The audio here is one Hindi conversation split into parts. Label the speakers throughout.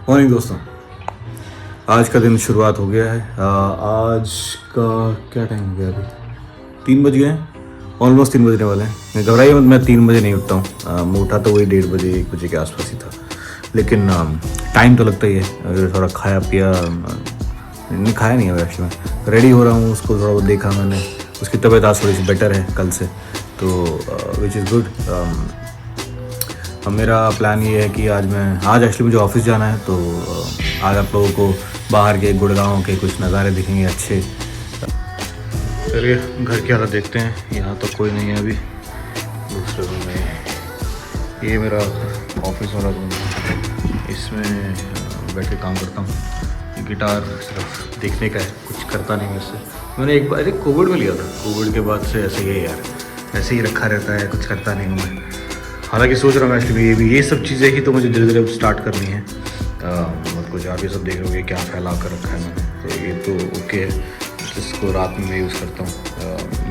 Speaker 1: मॉर्निंग दोस्तों, आज का दिन शुरुआत हो गया है। आज का क्या टाइम हो गया? अभी 3 बज गए हैं, ऑलमोस्ट 3 बजने वाले हैं। घबराइए मत, मैं 3 बजे नहीं उठता हूँ। मैं उठा तो वही 1:30 बजे 1 बजे के आसपास ही था, लेकिन टाइम तो लगता ही है। अगर थोड़ा खाया पिया, नहीं खाया नहीं है एक्चुअली, मैं रेडी हो रहा हूँ। उसको थोड़ा बहुत देखा मैंने, उसकी तबीयत आज थोड़ी सी बेटर है कल से, तो विच इज़ गुड। अब मेरा प्लान ये है कि आज एक्चुअली मुझे ऑफिस जाना है, तो आज आप लोगों को बाहर के गुड़गांव के कुछ नज़ारे दिखेंगे अच्छे। चलिए घर की हालत देखते हैं। यहाँ तो कोई नहीं है अभी। दूसरे रूम में ये मेरा ऑफिस वाला रूम है, इसमें बैठ के काम करता हूँ। गिटार सिर्फ देखने का है, कुछ करता नहीं मैं इससे। मैंने एक बार कोविड में लिया था, कोविड के बाद से ऐसे ही है यार, ऐसे ही रखा रहता है, कुछ करता नहीं हूँ मैं। हालांकि सोच रहा हूँ एक्चुअली ये सब चीज़ें ही तो मुझे धीरे धीरे स्टार्ट करनी है। मतलब कुछ आप ये सब देख रहे हो क्या फैला कर रखा है मैंने, तो ये तो ओके है, जिसको रात में मैं यूज़ करता हूँ।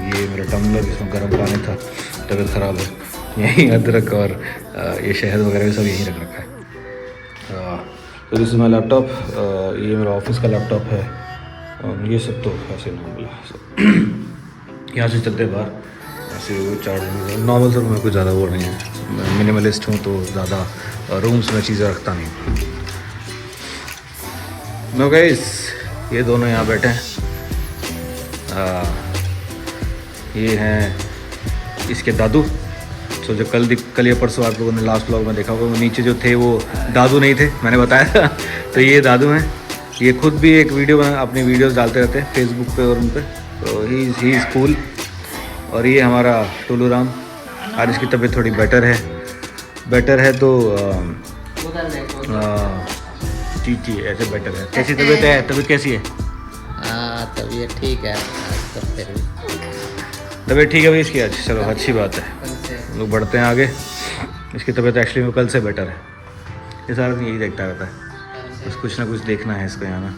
Speaker 1: ये मेरा टम्बलर जिसमें गर्म पानी था, तबीयत ख़राब है, यही अदरक और ये शहद वगैरह सब यहीं रख रखा है। तो दिस इज़ माई लैपटॉप। ये मेरा ऑफिस का लैपटॉप है। ये सब तो ऐसे नॉर्मल यहाँ से चलते बाहर, ऐसे वो चार्ज नॉर्मल सर, मैं कुछ ज़्यादा वो नहीं है, मिनिमलिस्ट हूँ, तो ज़्यादा रूम्स में चीज़ें रखता नहीं। नो गाइस, ये दोनों यहाँ बैठे हैं। ये हैं इसके दादू। तो जो कल या परसों आप लोगों ने लास्ट व्लॉग में देखा होगा, वो नीचे जो थे वो दादू नहीं थे, मैंने बताया था। तो ये दादू हैं। ये खुद भी एक अपनी वीडियोस डालते रहते हैं फेसबुक पे और उन पर, तो ही इज़ कूल। और ये हमारा टुल्लू राम, आज इसकी तबीयत थोड़ी बेटर है तो जी ऐसे बेटर है। कैसी तबीयत है? तबीयत कैसी है?
Speaker 2: तबीयत ठीक है,
Speaker 1: तबीयत ठीक है भाई इसकी आज। चलो अच्छी बात है, हम लोग बढ़ते हैं आगे। इसकी तबीयत एक्चुअली में कल से बेटर है। ये सारा दिन यही देखता रहता है, बस कुछ ना कुछ देखना है इसको। यहाँ ना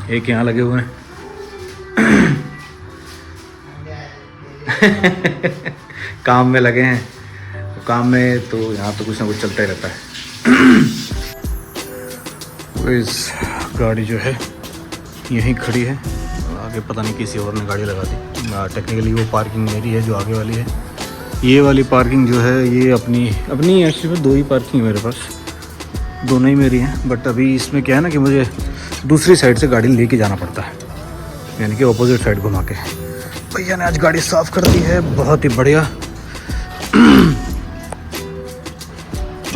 Speaker 1: एक यहाँ लगे हुए हैं काम में लगे हैं, तो काम में तो यहाँ तो कुछ ना कुछ चलता ही रहता है। इस गाड़ी जो है यहीं खड़ी है, आगे पता नहीं किसी और ने गाड़ी लगा दी। टेक्निकली वो पार्किंग मेरी है जो आगे वाली है। ये वाली पार्किंग जो है ये अपनी एक्चुअली में 2 ही पार्किंग है मेरे पास, दोनों ही मेरी हैं। बट अभी इसमें क्या है ना कि मुझे दूसरी साइड से गाड़ी लेके जाना पड़ता है, यानी कि ऑपोजिट साइड घुमा के। भैया ने आज गाड़ी साफ़ कर दी है, बहुत ही बढ़िया।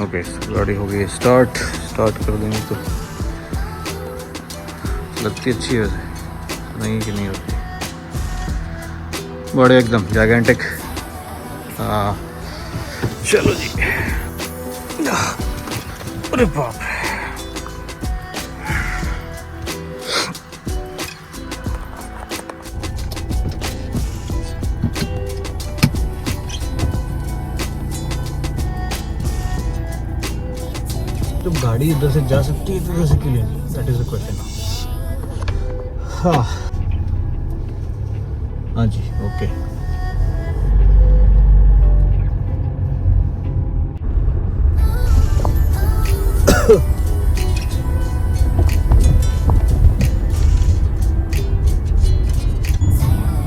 Speaker 1: ओके, गाड़ी हो गई स्टार्ट कर देंगे तो लगती अच्छी है वैसे, नहीं कि नहीं होती, बड़े एकदम जाइगेंटिक। हाँ चलो जी। अरे बाप रे, तो गाड़ी इधर से जा सकती है इधर से क्यों नहीं? That is the question. हाँ जी, ओके।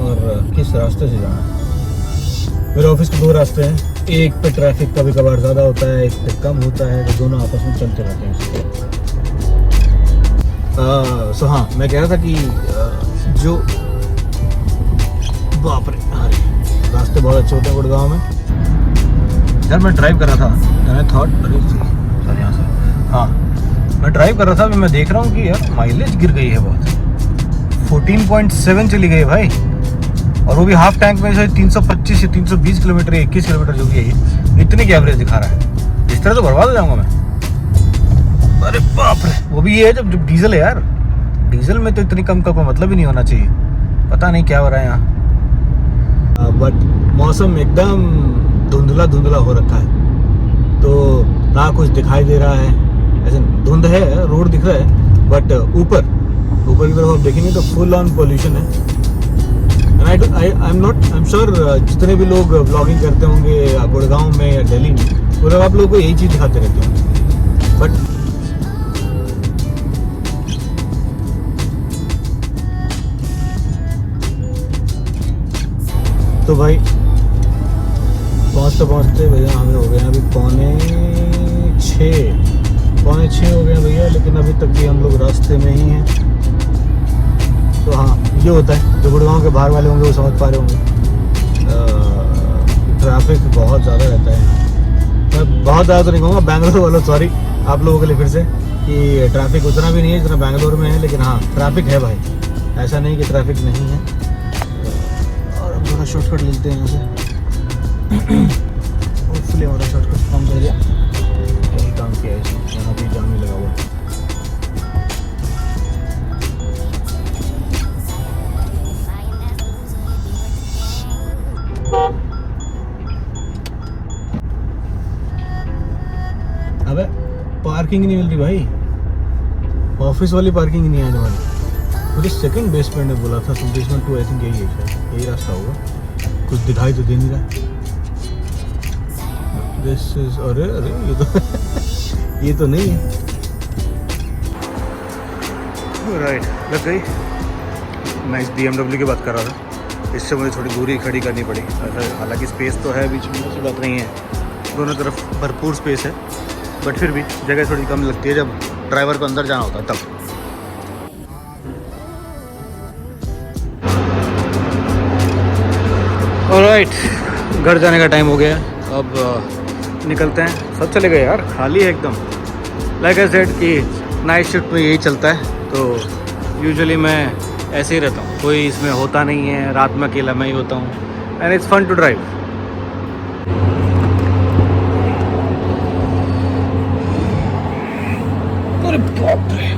Speaker 1: और किस रास्ते से जाना है? मेरे ऑफिस के 2 रास्ते हैं, एक पे ट्रैफिक कभी कभार ज़्यादा होता है, एक पे कम होता है, तो दोनों आपस में चलते रहते हैं। सो हाँ, मैं कह रहा था कि जो बाप रे, रास्ते बहुत अच्छे होते हैं गुड़गांव में। यार मैं ड्राइव कर रहा था, मैंने थॉट सर यहाँ से, हाँ मैं ड्राइव कर रहा था, अभी मैं देख रहा हूँ कि यार माइलेज गिर गई है बहुत, 14.7 चली गई है भाई। और वो भी हाफ टैंक में से 325 या 320 किलोमीटर, 21 किलोमीटर जो भी है, इतनी की एवरेज दिखा रहा है। इस तरह तो बर्बाद हो जाऊंगा मैं। अरे बाप रे, वो भी ये है जब डीजल है यार, डीजल में तो इतनी कम का कोई मतलब ही नहीं होना चाहिए। पता नहीं क्या हो रहा है यहाँ, बट मौसम एकदम धुंधला हो रखा है, तो ना कुछ दिखाई दे रहा है। ऐसे धुंध है, रोड दिख रहा है, बट ऊपर की तरफ आप देखेंगे तो फुल ऑन पोल्यूशन है। I'm sure जितने भी लोग ब्लॉगिंग करते होंगे गुड़गांव में या दिल्ली में, पूरा आप लोगों को यही चीज़ दिखाते रहते होंगे। बट तो भाई पहुँचते भैया हमें हो गए हैं अभी पौने 6 हो गए हैं भैया, लेकिन अभी तक भी हम लोग रास्ते में ही हैं। तो हाँ, ये होता है, जो गुड़गांव के बाहर वाले होंगे वो समझ पा रहे होंगे, ट्रैफिक बहुत ज़्यादा रहता है यहाँ। मैं बहुत ज़्यादा तो नहीं कहूँगा, बैंगलोर वालों सॉरी आप लोगों के लिए फिर से, कि ट्रैफिक उतना भी नहीं है जितना बैंगलोर में है, लेकिन हाँ ट्रैफिक है भाई, ऐसा नहीं कि ट्रैफिक नहीं है। और हम थोड़ा शॉर्टकट लेते हैं यहाँ से, होपफुली हमारा शॉर्टकट काम कर गया। यही काम किया है इसने, यहाँ भी जाम ही लगा हुआ है। अबे पार्किंग नहीं मिल रही भाई, ऑफिस वाली पार्किंग ही नहीं है हमारी। मुझे सेकंड बेसमेंट में बोला था, बेसमेंट 2 आई थिंक यही है, शायद यही रास्ता होगा, कुछ दिखाई तो दे नहीं रहा। दिस इज अरे ये तो ये तो नहीं है। राइट, लग गई। मैं इस BMW की बात कर रहा था, इससे मुझे थोड़ी दूरी खड़ी करनी पड़ी। हालांकि स्पेस तो है बीच में, ऐसी बात नहीं है, दोनों तरफ भरपूर स्पेस है, बट फिर भी जगह थोड़ी कम लगती है जब ड्राइवर को अंदर जाना होता है तब। ऑलराइट, घर जाने का टाइम हो गया, अब निकलते हैं। सब चले गए यार, खाली है एकदम। लाइक आई सेड कि नाइट शिफ्ट में यही चलता है, तो यूजुअली मैं ऐसे ही रहता हूँ, कोई इसमें होता नहीं है, रात में अकेला मैं ही होता हूँ, and it's fun to drive. अरे बाप रे,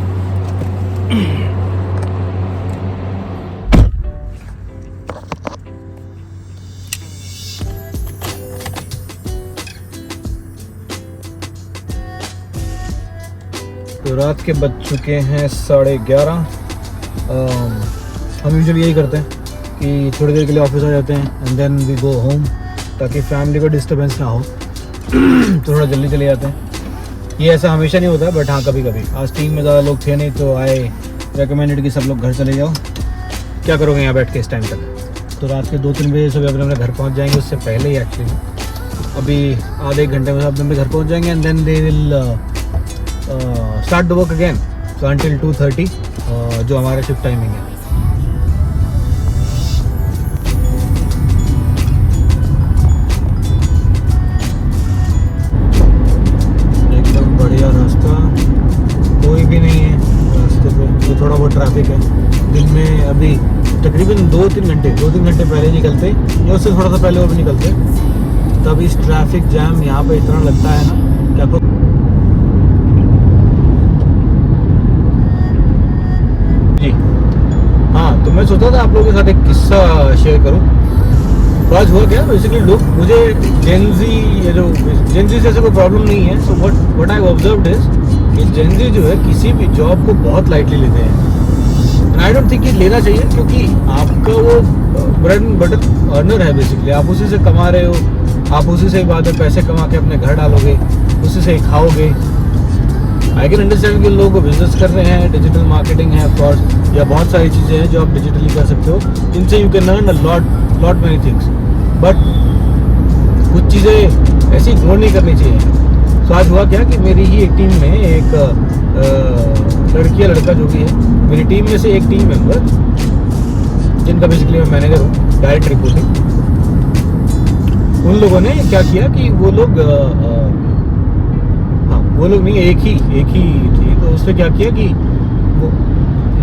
Speaker 1: तो रात के बज चुके हैं 11:30। हम यूजुअली यही करते हैं कि थोड़ी देर के लिए ऑफिस आ जाते हैं and then we go home, ताकि फैमिली को डिस्टर्बेंस ना हो। तो थोड़ा जल्दी चले जाते हैं। ये ऐसा हमेशा नहीं होता, बट हाँ कभी कभी। आज टीम में ज़्यादा लोग थे नहीं, तो आई रेकमेंडेड कि सब लोग घर चले जाओ। क्या करोगे यहाँ बैठ के इस टाइम तक? तो रात के 2-3 बजे सब अपने घर पहुँच जाएंगे, उससे पहले ही एक्चुअली अभी आधे 1 घंटे में सब अपने घर पहुँच जाएंगे, and then they will start the work again, so until 2:30 जो हमारा शिफ्ट टाइमिंग है। एकदम बढ़िया रास्ता, कोई भी नहीं है रास्ते पे, तो थोड़ा बहुत ट्रैफिक है। दिन में अभी तकरीबन 2-3 घंटे पहले निकलते, या उससे थोड़ा सा पहले और भी निकलते, तब इस ट्रैफिक जैम यहाँ पे इतना लगता है ना कि आपको। जी हाँ, तो मैं सोचा था आप लोगों के साथ एक किस्सा शेयर करूं। तो आज हुआ क्या, बेसिकली लोग मुझे जेनजी जैसे कोई प्रॉब्लम नहीं है। So what I observed is कि जेनजी जो है किसी भी जॉब को बहुत लाइटली लेते हैं, एंड आई डोंट थिंक कि लेना चाहिए, क्योंकि आपका वो ब्रेड एंड बटर अर्नर है। बेसिकली आप उसी से कमा रहे हो, आप उसी से बाद में पैसे कमा के अपने घर डालोगे, उसी से खाओगे। आई कैन अंडरस्टैंड कि लोग बिजनेस कर रहे हैं, डिजिटल मार्केटिंग है ऑफकोर्स, या बहुत सारी चीज़ें हैं जो आप डिजिटली कर सकते हो, इनसे you can earn a lot many things, but कुछ चीज़ें ऐसी इग्नोर नहीं करनी चाहिए। तो आज हुआ क्या कि मेरी ही एक टीम में एक लड़की या लड़का जो भी है, मेरी टीम में से एक टीम मेंबर, जिनका बेसिकली मैं मैनेजर हूँ, डायरेक्ट रिपोर्टिंग, उन लोगों ने क्या किया कि वो लोग नहीं, एक ही थी। तो उसने क्या किया कि वो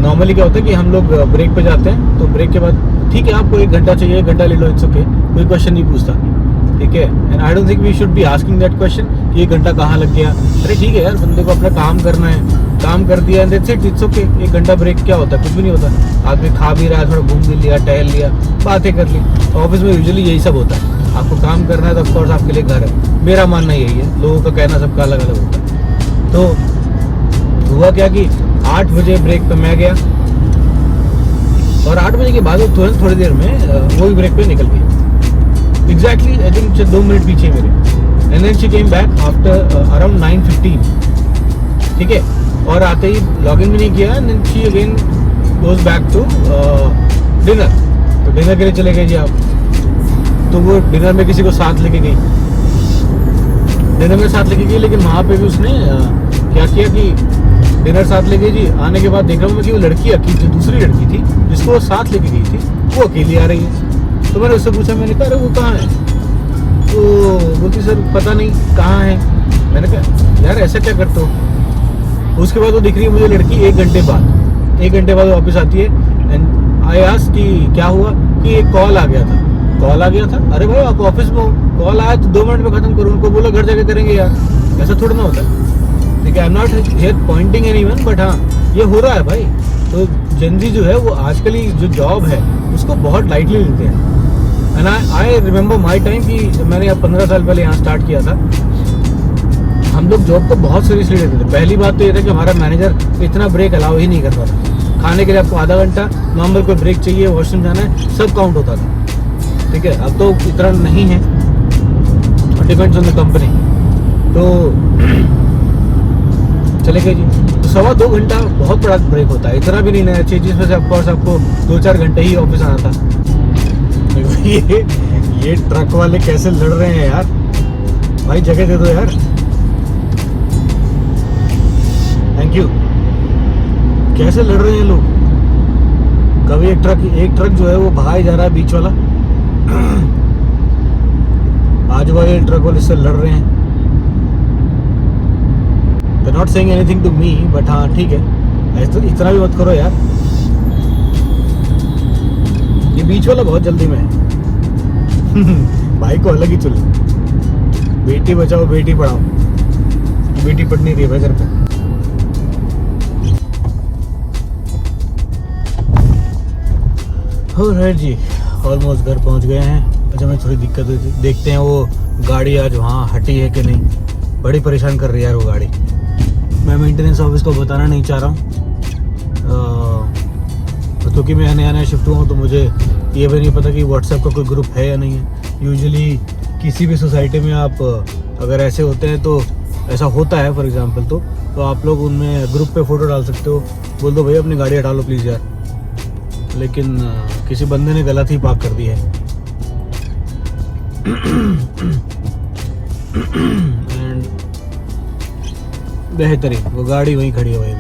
Speaker 1: नॉर्मली क्या होता है कि हम लोग ब्रेक पे जाते हैं, तो ब्रेक के बाद ठीक है आपको 1 घंटा चाहिए, 1 घंटा ले लो, इट्स ओके, कोई क्वेश्चन नहीं पूछता, ठीक है। And I don't think we should be asking that question कि 1 घंटा कहाँ लग गया। अरे ठीक है यार, बंदे को अपना काम करना है, काम कर दिया, and that's it, it's okay. 1 घंटा ब्रेक क्या होता है, कुछ भी नहीं होता। आदमी खा भी रहा है, थोड़ा घूम भी लिया, टहल लिया, बातें कर ली। तो ऑफिस में यूजुअली यही सब होता है। आपको काम करना है तो ऑफकोर्स आपके लिए घर है, मेरा मानना यही है। लोगों का कहना सबका अलग अलग होता है। तो हुआ क्या कि 8 बजे ब्रेक पे मैं गया, और 8 बजे के बाद वो तुरंत थोड़ी देर में वो भी ब्रेक पे निकल गई, एग्जैक्टली आई थिंक 2 मिनट पीछे मेरे। And then she came back after around 9:15, ठीक है। और आते ही लॉग इन भी नहीं किया, and then she again goes back to dinner. तो डिनर के लिए चले गए जी आप।
Speaker 3: तो वो डिनर में किसी को साथ लेके गई, डिनर में साथ लेके गई, लेकिन वहाँ पे भी उसने क्या किया कि डिनर साथ ले गई जी। आने के बाद देख रहा हूँ मैं कि वो लड़की जो दूसरी लड़की थी जिसको वो साथ लेके गई थी वो अकेली आ रही है। तो मैंने उससे पूछा, मैंने कहा अरे वो कहाँ है? तो बोलती सर पता नहीं कहाँ है। मैंने कहा यार ऐसा क्या करते हो? उसके बाद वो दिख रही है मुझे लड़की 1 घंटे बाद वापस आती है। एंड आई आस्क्ड कि क्या हुआ? कि एक कॉल आ गया था। अरे भाई आप ऑफिस में हो, कॉल आया तो 2 मिनट में खत्म करो। उनको बोलो घर जाके करेंगे यार, ऐसा थोड़ा ना होता है। ठीक है, I am not here pointing anyone, but हाँ ये हो रहा है भाई। तो जनजी जो है वो आजकल ही जो जॉब है उसको बहुत लाइटली लेते हैं। And I remember my time कि मैंने अब 15 साल पहले यहाँ स्टार्ट किया था, हम लोग जॉब को बहुत सीरियसली लेते थे। पहली बात तो ये था कि हमारा मैनेजर इतना ब्रेक अलाउ ही नहीं करता था। खाने के लिए आपको आधा घंटा नॉर्मल कोई ब्रेक चाहिए, वॉशरूम जाना है, सब काउंट होता था। ठीक है, अब तो इतना नहीं है, डिपेंड्स ऑन द कंपनी। तो चले गए जी। तो 1.25-2 घंटा बहुत बड़ा ब्रेक होता है, इतना भी नहीं है। चीज़ में से ऑफकोर्स आपको 2-4 घंटे ही ऑफिस आना था। ये ट्रक वाले कैसे लड़ रहे हैं यार, भाई जगह दे दो यार। Thank you. कैसे लड़ रहे हैं लोग। कभी एक ट्रक जो है वो भाई जा रहा है बीच वाला, आजू बाजू ट्रक वाले इससे लड़ रहे हैं। They're not saying anything to me, but हाँ ठीक है, ऐसा इतना भी मत करो यार। ये बीच वाला बहुत जल्दी में है। भाई को अलग ही चुल, बेटी बचाओ बेटी पढ़ाओ, बेटी पढ़ नहीं रही है घर पे। हो रहा जी, ऑलमोस्ट घर पहुंच गए हैं। अच्छा मैं थोड़ी दिक्कत हुई थी, देखते हैं वो गाड़ी आज वहाँ हटी है कि नहीं। बड़ी परेशान कर रही है यार वो गाड़ी। मैं मेंटेनेंस ऑफिस को बताना नहीं चाह रहा हूँ, क्योंकि मैं नया शिफ्ट हुआ हूँ, तो मुझे ये भी नहीं पता कि व्हाट्सएप का कोई ग्रुप है या नहीं है। यूजुअली किसी भी सोसाइटी में आप अगर ऐसे होते हैं तो ऐसा होता है फॉर एग्जांपल, तो आप लोग उनमें ग्रुप पे फ़ोटो डाल सकते हो, बोल दो भैया अपनी गाड़ी हटा लो प्लीज़ यार। लेकिन किसी बंदे ने गलत ही पार्क कर दी है। एंड बेहतरीन वो गाड़ी वहीं खड़ी है भाई।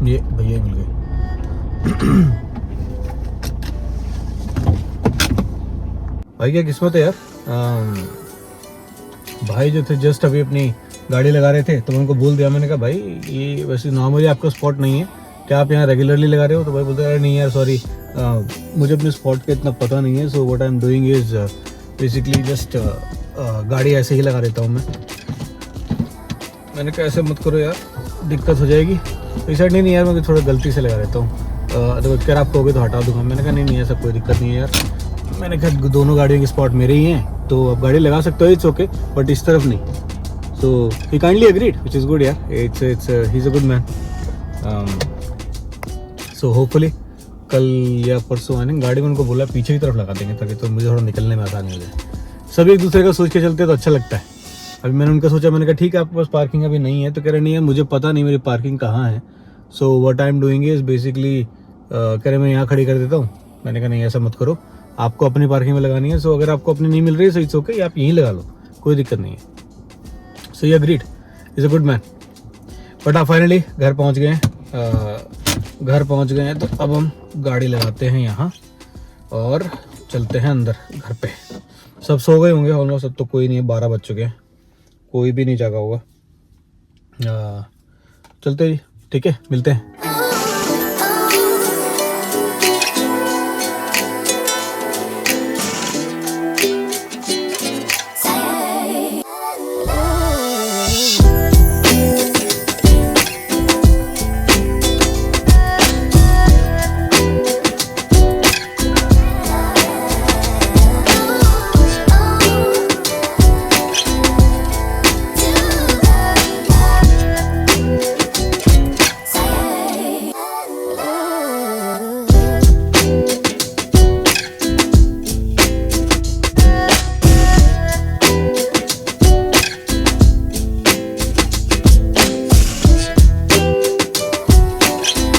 Speaker 3: ये भैया मिल गए। भाई क्या किस्मत है यार। भाई जो थे जस्ट अभी अपनी गाड़ी लगा रहे थे, तो मैं उनको बोल दिया, मैंने कहा भाई ये वैसे नॉर्मली आपका स्पॉट नहीं है, क्या आप यहाँ रेगुलरली लगा रहे हो? तो भाई बोलते अरे नहीं यार सॉरी, मुझे अपने स्पॉट का इतना पता नहीं है, so what I am doing is basically just गाड़ी ऐसे ही लगा देता हूँ मैं। मैंने कहा ऐसे मत करो यार, दिक्कत हो जाएगी। तो इस नहीं यार मैं थोड़ा गलती से लगा देता हूँ, तो कह आप कहोगे तो हटा दूंगा। मैंने कहा नहीं ऐसा कोई दिक्कत नहीं है यार। मैंने कहा दोनों गाड़ियों के स्पॉट मेरे ही हैं, तो आप गाड़ी लगा सकते हो, इट्स ओके, बट इस तरफ नहीं। So he kindly agreed, which is good यार। It's he is a good man. So hopefully कल या परसों आने गाड़ी में उनको बोला पीछे की तरफ लगा देंगे, ताकि तो मुझे थोड़ा निकलने में आसानी हो जाए। सब एक दूसरे का सोच के चलते तो अच्छा लगता है। अभी मैंने उनका सोचा, मैंने कहा ठीक है आपके पास पार्किंग अभी नहीं है, तो कह रहे नहीं है मुझे पता नहीं मेरी पार्किंग कहाँ है। So what I am doing is basically कह रहे मैं यहाँ खड़ी कर देता हूँ। मैंने कहा नहीं ऐसा मत करो, आपको अपनी पार्किंग में लगानी है। सो अगर आपको अपनी नहीं मिल रही है सो इट्स ओके, आप यहीं लगा लो, कोई दिक्कत नहीं है। सो ये agreed, is a good man. But आप फाइनली घर पहुँच गए हैं, तो अब हम गाड़ी लगाते हैं यहाँ और चलते हैं अंदर घर पे। सब सो गए होंगे ऑलमोस्ट, अब तो कोई नहीं है, 12 बज चुके हैं, कोई भी नहीं जागा होगा। चलते जी, ठीक है, मिलते हैं।